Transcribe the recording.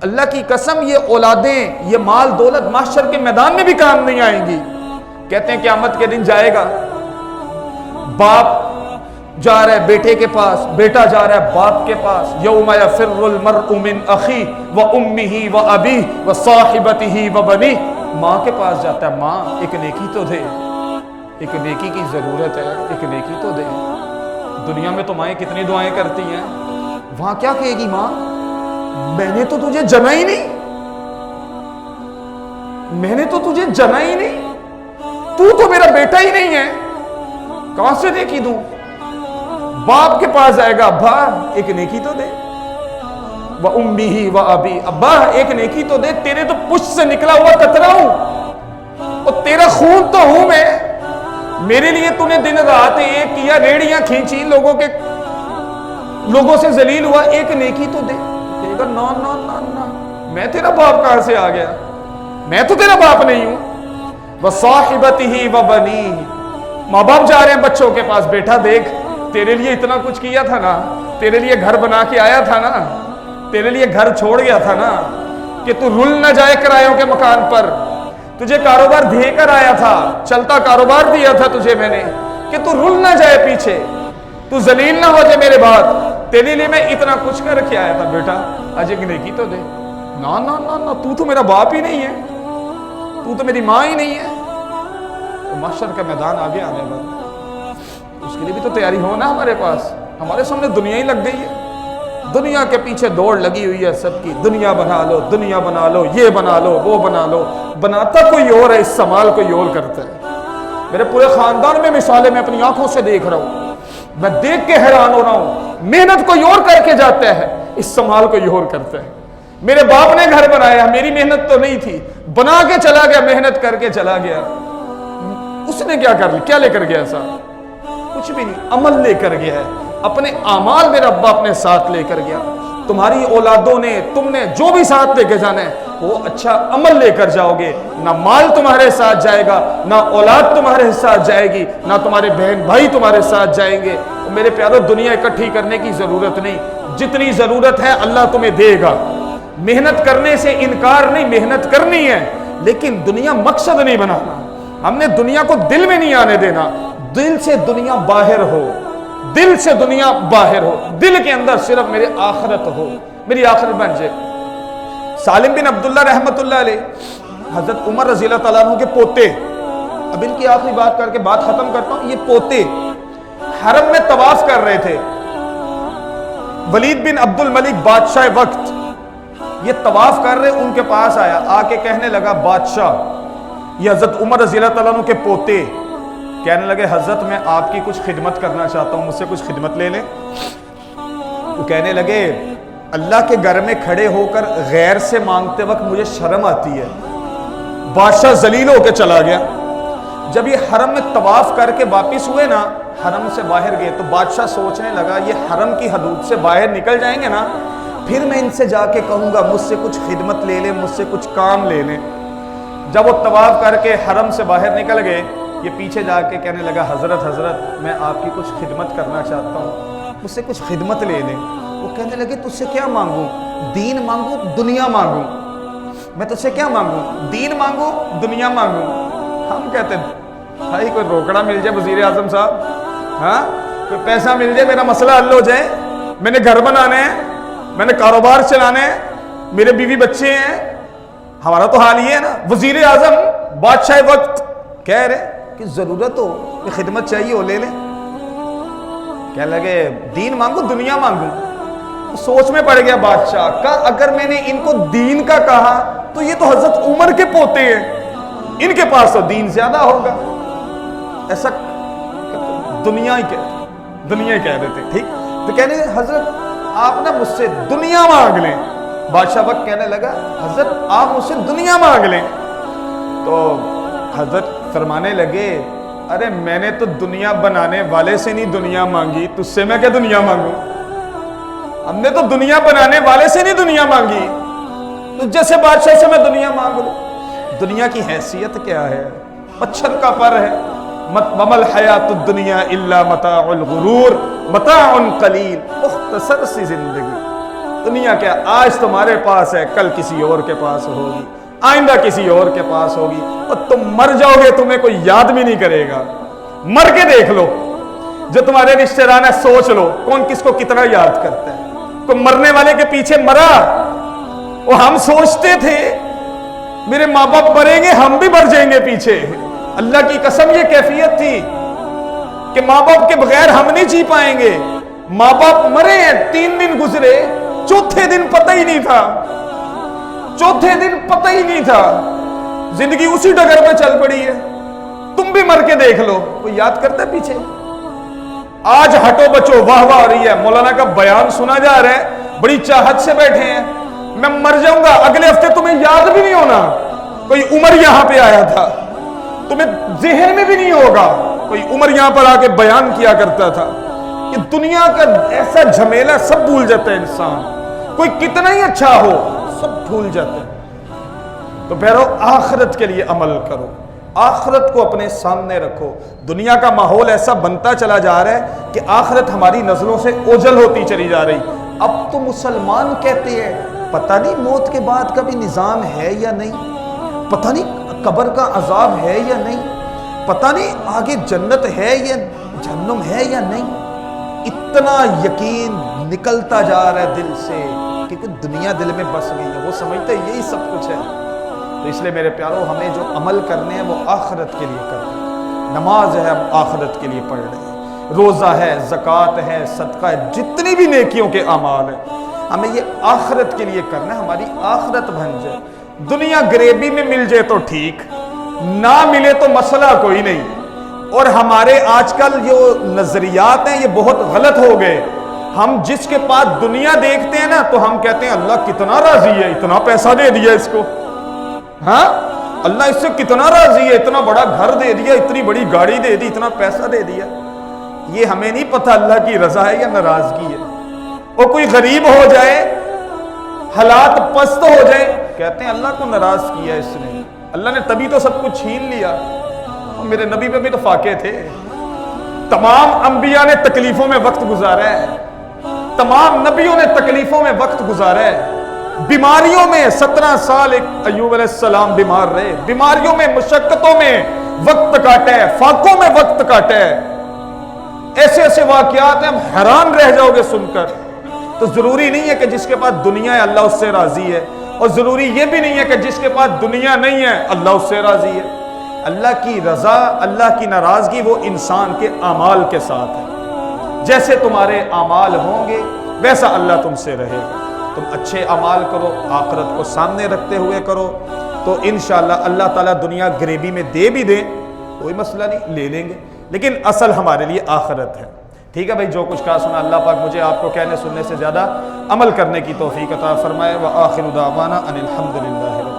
اللہ کی قسم یہ اولادیں، یہ مال دولت محشر کے میدان میں بھی کام نہیں آئیں گی۔ کہتے ہیں قیامت کے دن جائے گا، باپ جا رہا ہے بیٹے کے پاس، بیٹا جا رہا ہے باپ کے پاس، یوم یفر المرء من اخیہ وامہ وابیہ وصاحبتہ وبنیہ، ماں کے پاس جاتا ہے، ماں ایک نیکی تو دے، ایک نیکی کی ضرورت ہے، ایک نیکی تو دے۔ دنیا میں تو مائیں کتنی دعائیں کرتی ہیں، وہاں کیا کہے گی ماں؟ میں نے تو تجھے جنا ہی نہیں، میں نے تو تجھے جنا ہی نہیں، تو میرا بیٹا ہی نہیں ہے، کہاں سے نیکی دوں؟ باپ کے پاس جائے گا، ابا ایک نیکی تو دے، وَأُمِّهِ وَأَبِي، ابا ایک نیکی تو دے، تیرے تو پشت سے نکلا ہوا قطرہ ہوں اور تیرا خون تو ہوں میں، میرے لیے تو نے دن رات ایک کیا، ریڑیاں کھینچی، لوگوں سے ذلیل ہوا، ایک نیکی تو دے۔ کہے گا نا نا نا نا، میں تیرا باپ کہاں سے آ گیا، میں تو تیرا باپ نہیں ہوں۔ وَصَاحِبَتِهِ وَبَنِيهِ، ماں باپ جا رہے ہیں بچوں کے پاس، بیٹا دیکھ تیرے لیے اتنا کچھ کیا تھا نا، تیرے لیے گھر بنا کے آیا تھا نا، تیرے لیے گھر چھوڑ گیا تھا نا کہ تو رل نہ جائے کرایوں کے مکان پر، تجھے کاروبار دے کر آیا تھا، چلتا کاروبار دیا تھا تجھے میں نے کہ تو رل نہ جائے پیچھے، تو ذلیل نہ ہو جائے میرے بعد، تیرے لیے میں اتنا کچھ کر کے آیا تھا، بیٹا آج ایک نیکی تو دے۔ نا نا نا نا، تو میرا باپ ہی نہیں ہے، تو میری ماں ہی نہیں ہے۔ تو محشر کا میدان آگے آنے والا، اس کے لیے بھی تو تیاری ہو نا ہمارے پاس، ہمارے سامنے دنیا ہی لگ گئی ہے، دنیا کے پیچھے دوڑ لگی ہوئی ہے سب کی، دنیا بنا لو، دنیا بنا لو، یہ بنا لو، وہ بنا لو، بناتا کوئی اور ہے، استعمال کوئی اور کرتا ہے۔ میرے پورے خاندان میں مثالیں میں اپنی آنکھوں سے دیکھ رہا ہوں، میں دیکھ کے حیران ہو رہا ہوں، محنت کوئی اور کر کے جاتا ہے، استعمال کوئی اور کرتا ہے۔ میرے باپ نے گھر بنایا، میری محنت تو نہیں تھی، بنا کے چلا گیا، محنت کر کے چلا گیا، اس نے کیا کر لی، کیا لے کر گیا ایسا؟ کچھ بھی نہیں، عمل لے کر گیا ہے، اپنے اعمال میرا ابا اپنے ساتھ لے کر گیا۔ تمہاری اولادوں نے، تم نے جو بھی ساتھ لے کے جانا ہے وہ اچھا عمل لے کر جاؤ گے، نہ مال تمہارے ساتھ جائے گا، نہ اولاد تمہارے ساتھ جائے گی، نہ تمہارے بہن بھائی تمہارے ساتھ جائیں گے۔ میرے پیارو، دنیا اکٹھی کرنے کی ضرورت نہیں، جتنی ضرورت ہے اللہ تمہیں دے گا۔ محنت کرنے سے انکار نہیں، محنت کرنی ہے، لیکن دنیا مقصد نہیں بنانا، ہم نے دنیا کو دل میں نہیں آنے دینا، دل سے دنیا باہر ہو، دل سے دنیا باہر ہو، دل کے اندر صرف میری آخرت ہو، میری آخرت بن جائے۔ سالم بن عبداللہ رحمت اللہ علیہ، حضرت عمر رضی اللہ تعالیٰ عنہ کے پوتے، اب ان کی آخری بات کر کے بات ختم کرتا ہوں، یہ پوتے حرم میں طواف کر رہے تھے، ولید بن عبد الملک بادشاہ وقت یہ طواف کر رہے، ان کے پاس آیا، آ کے کہنے لگا بادشاہ، یہ حضرت عمر رضی اللہ تعالیٰ عنہ کے پوتے کہنے لگے حضرت میں آپ کی کچھ خدمت کرنا چاہتا ہوں، مجھ سے کچھ خدمت لے لیں۔ وہ کہنے لگے اللہ کے گھر میں کھڑے ہو کر غیر سے مانگتے وقت مجھے شرم آتی ہے۔ بادشاہ ذلیل ہو کے چلا گیا۔ جب یہ حرم میں طواف کر کے واپس ہوئے نا، حرم سے باہر گئے، تو بادشاہ سوچنے لگا یہ حرم کی حدود سے باہر نکل جائیں گے نا، پھر میں ان سے جا کے کہوں گا مجھ سے کچھ خدمت لے لیں، مجھ سے کچھ کام لے لیں۔ جب وہ طواف کر کے حرم سے باہر نکل گئے، یہ پیچھے جا کے کہنے لگا حضرت میں آپ کی کچھ خدمت کرنا چاہتا ہوں، مجھ سے کچھ خدمت لے لیں۔ وہ کہنے لگے تجھ سے کیا مانگوں، دین مانگوں دنیا مانگوں، میں تجھ سے کیا مانگوں، دین مانگوں دنیا مانگوں۔ ہم کہتے ہیں بھائی کوئی روکڑا مل جائے وزیر اعظم صاحب، ہاں کوئی پیسہ مل جائے، میرا مسئلہ حل ہو جائے، میں نے گھر بنانے ہیں، میں نے کاروبار چلانے ہیں، میرے بیوی بچے ہیں۔ ہمارا تو حال یہ ہے نا، وزیر اعظم بادشاہ وقت کہہ رہے کہ ضرورت ہو، یہ خدمت چاہیے ہو، لے لیں۔ کہنے لگے دین مانگو دنیا مانگو۔ سوچ میں پڑ گیا بادشاہ کا، اگر میں نے ان کو دین کا کہا تو یہ تو حضرت عمر کے پوتے ہیں، ان کے پاس تو دین زیادہ ہوگا، ایسا دنیا ہی کہہ دیتے، ٹھیک؟ تو کہنے لگے حضرت آپ نا مجھ سے دنیا مانگ لیں۔ بادشاہ وقت کہنے لگا حضرت آپ مجھ سے دنیا مانگ لیں۔ تو حضرت فرمانے لگے ارے میں نے تو دنیا بنانے والے سے نہیں دنیا مانگی، تجھ سے میں کیا دنیا مانگوں؟ ہم نے تو دنیا بنانے والے سے نہیں دنیا مانگی، تو جیسے بادشاہ سے میں دنیا مانگ لوں۔ دنیا کی حیثیت کیا ہے؟ مچھر کا پر ہے، وَمَا الْحَيَاةُ الدُّنْيَا إِلَّا مَتَاعُ الْغُرُورِ، متاع قلیل، مختصر سی زندگی۔ دنیا کیا آج تمہارے پاس ہے، کل کسی اور کے پاس ہوگی، آئندہ کسی اور کے پاس ہوگی، اور تم مر جاؤ گے تمہیں کوئی یاد بھی نہیں کرے گا۔ مر کے دیکھ لو، جو تمہارے رشتہ دار ہیں سوچ لو کون کس کو کتنا یاد کرتا ہے۔ کوئی مرنے والے کے پیچھے مرا، وہ ہم سوچتے تھے میرے ماں باپ مریں گے ہم بھی مر جائیں گے پیچھے، اللہ کی قسم یہ کیفیت تھی کہ ماں باپ کے بغیر ہم نہیں جی پائیں گے۔ ماں باپ مرے ہیں، 3 دن گزرے، چوتھے دن پتہ ہی نہیں تھا، چوتھے دن پتہ ہی نہیں تھا، زندگی اسی ڈگر پہ چل پڑی ہے۔ تم بھی مر کے دیکھ لو، کوئی یاد کرتا ہے پیچھے؟ آج ہٹو بچو واہ واہ ہو رہی ہے، مولانا کا بیان سنا جا رہا ہے، بڑی چاہت سے بیٹھے ہیں، میں مر جاؤں گا اگلے ہفتے تمہیں یاد بھی نہیں ہونا کوئی عمر یہاں پہ آیا تھا، تمہیں ذہن میں بھی نہیں ہوگا کوئی عمر یہاں پر آ کے بیان کیا کرتا تھا۔ یہ دنیا کا ایسا جھمیلا، سب بھول جاتا ہے انسان، کوئی کتنا ہی اچھا ہو سب بھول جاتا ہے۔ تو بہرو آخرت کے لیے عمل کرو، آخرت کو اپنے سامنے رکھو۔ دنیا کا ماحول ایسا بنتا چلا جا رہا ہے کہ آخرت ہماری نظروں سے اوجھل ہوتی چلی جا رہی۔ اب تو مسلمان کہتے ہیں پتہ نہیں موت کے بعد کا بھی نظام ہے یا نہیں، پتہ نہیں قبر کا عذاب ہے یا نہیں، پتہ نہیں آگے جنت ہے یا جہنم ہے یا نہیں۔ اتنا یقین نکلتا جا رہا ہے دل سے کہ دنیا دل میں بس گئی ہے، وہ سمجھتے ہیں یہی سب کچھ ہے۔ تو اس لیے میرے پیاروں ہمیں جو عمل کرنے ہیں وہ آخرت کے لیے کرنا ہے۔ نماز ہے ہم آخرت کے لیے پڑھ رہے ہیں، روزہ ہے، زکوٰۃ ہے، صدقہ ہے، جتنی بھی نیکیوں کے اعمال ہیں ہمیں یہ آخرت کے لیے کرنا ہے، ہماری آخرت بن جائے۔ دنیا گریبی میں مل جائے تو ٹھیک، نہ ملے تو مسئلہ کوئی نہیں۔ اور ہمارے آج کل جو نظریات ہیں یہ بہت غلط ہو گئے۔ ہم جس کے پاس دنیا دیکھتے ہیں نا تو ہم کہتے ہیں اللہ کتنا راضی ہے، اتنا پیسہ دے دیا اس کو، ہاں اللہ اس سے کتنا راضی ہے، اتنا بڑا گھر دے دیا، اتنی بڑی گاڑی دے دی، اتنا پیسہ دے دیا۔ یہ ہمیں نہیں پتہ اللہ کی رضا ہے یا ناراضگی ہے۔ اور کوئی غریب ہو جائے، حالات پست ہو جائے، کہتے ہیں اللہ کو ناراض کیا اس نے، اللہ نے تبھی تو سب کچھ چھین لیا۔ اور میرے نبی پہ بھی تو فاقے تھے، تمام انبیاء نے تکلیفوں میں وقت گزارا ہے، تمام نبیوں نے تکلیفوں میں وقت گزارا ہے، بیماریوں میں 17 سال ایک ایوب علیہ السلام بیمار رہے، بیماریوں میں مشقتوں میں وقت کاٹا ہے، فاقوں میں وقت کاٹا ہے۔ ایسے ایسے واقعات ہیں ہم حیران رہ جاؤ گے سن کر۔ تو ضروری نہیں ہے کہ جس کے پاس دنیا ہے اللہ اس سے راضی ہے، اور ضروری یہ بھی نہیں ہے کہ جس کے پاس دنیا نہیں ہے اللہ اس سے راضی ہے۔ اللہ کی رضا، اللہ کی ناراضگی وہ انسان کے اعمال کے ساتھ ہے۔ جیسے تمہارے اعمال ہوں گے ویسا اللہ تم سے رہے گا۔ تم اچھے اعمال کرو، آخرت کو سامنے رکھتے ہوئے کرو، تو انشاءاللہ اللہ تعالیٰ دنیا گریبی میں دے بھی دے کوئی مسئلہ نہیں، لے لیں گے، لیکن اصل ہمارے لیے آخرت ہے۔ ٹھیک ہے بھائی، جو کچھ کہا سنا اللہ پاک مجھے آپ کو کہنے سننے سے زیادہ عمل کرنے کی توفیق عطا فرمائے۔ وآخر دعوانا ان الحمد للہ۔